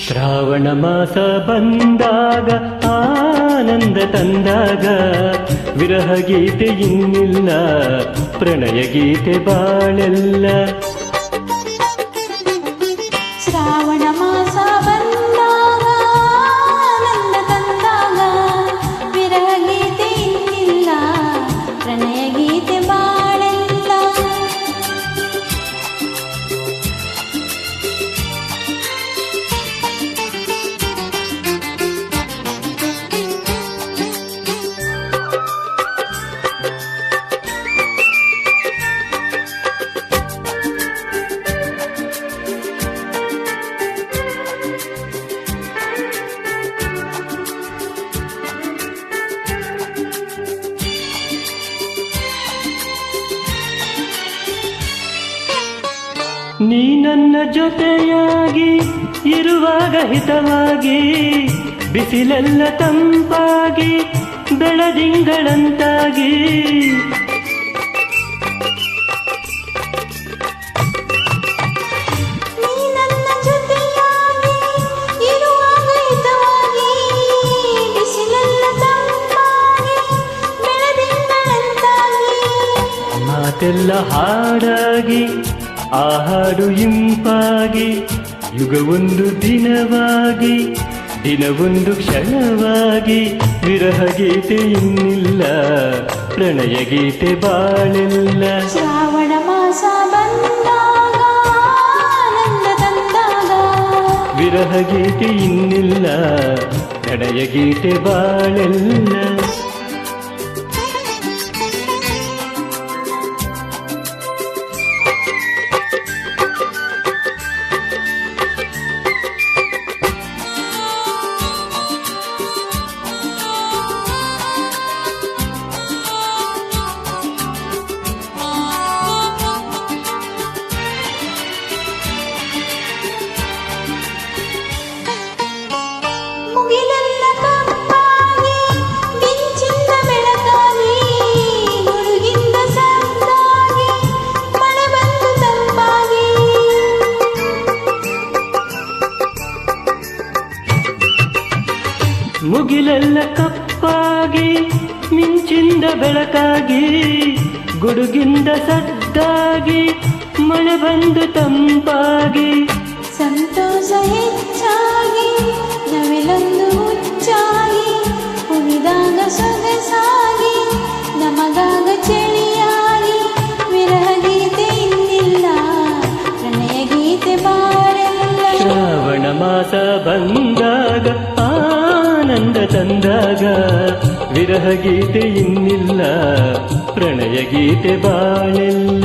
ಶ್ರಾವಣ ಮಾಸ ಬಂದಾಗ ಆನಂದ ತಂದಾಗ ವಿರಹ ಗೀತೆ ಇನ್ನಿಲ್ಲ, ಪ್ರಣಯ ಗೀತೆ ಬಾಳೆಲ್ಲ. ಶ್ರಾವಣ ಮಾಸ ಬಂದಾಗ ಆನಂದ ತಂದಾಗ ವಿರಹ ಗೀತೆ ಇನ್ನಿಲ್ಲ, ಪ್ರಣಯ ಗೀತೆ ಬಾಳೆಲ್ಲ. ನೀ ನನ್ನ ಜೊತೆಯಾಗಿ ಇರುವಾಗ ಹಿತವಾಗಿ, ಬಿಸಿಲೆಲ್ಲ ತಂಪಾಗಿ ಬೆಳದಿಂಗಳಂತಾಗಿ. ನೀ ನನ್ನ ಜೊತೆಯಾಗಿ ಇರುವಾಗ ಹಿತವಾಗಿ, ಬಿಸಿಲೆಲ್ಲ ತಂಪಾಗಿ ಬೆಳದಿಂಗಳಂತಾಗಿ. ಮಾತೆಲ್ಲ ಹಾಡಾಗಿ ಆ ಹಾಡು ಇಂಪಾಗಿ, ಯುಗವೊಂದು ದಿನವಾಗಿ ದಿನವೊಂದು ಕ್ಷಣವಾಗಿ. ವಿರಹ ಗೀತೆ ಇನ್ನಿಲ್ಲ, ಪ್ರಣಯ ಗೀತೆ ಬಾಳೆಲ್ಲ. ಶ್ರಾವಣ ಮಾಸ ಬಂದಾಗ ಆನಂದ ತಂದಾಗ ವಿರಹ ಗೀತೆ ಇನ್ನಿಲ್ಲ, ಪ್ರಣಯ ಗೀತೆ ಬಾಳೆಲ್ಲ. ಮುಗಿಲೆಲ್ಲ ಕಪ್ಪಾಗಿ ಮಿಂಚಿಂದ ಬೆಳಕಾಗಿ, ಗುಡುಗಿಂದ ಸದ್ದಾಗಿ ಮಳೆ ಬಂದು ತಂಪಾಗಿ. ಮುಗಿಲೆಲ್ಲ ಕಪ್ಪಾಗಿ ಮಿಂಚಿಂದ ಬೆಳಕಾಗಿ, ಗುಡುಗಿಂದ ಸದ್ದಾಗಿ ಮಳೆ ಬಂದು ತಂಪಾಗಿ. ಸಂತೋಷ ಹೆಚ್ಚಾಗಿ ನವಿಲೊಂದು ಹುಚ್ಚಾಗಿ, ಕುಣಿದಾಗ ಸೊಗಸಾಗಿ ನಮಗಾಗ ಚಳಿಯಾಗಿ. ವಿರಹ ಗೀತೆ ಇನ್ನಿಲ್ಲ, ಪ್ರಣಯ ಗೀತೆ ಬಾಳೆಲ್ಲ. ಶ್ರಾವಣ ಮಾಸ ಬಂದಾಗ ಆನಂದ ತಂದಾಗ ವಿರಹ ಗೀತೆ ಇನ್ನಿಲ್ಲ, ಪ್ರಣಯ ಗೀತೆ ಬಾಳೆಲ್ಲ.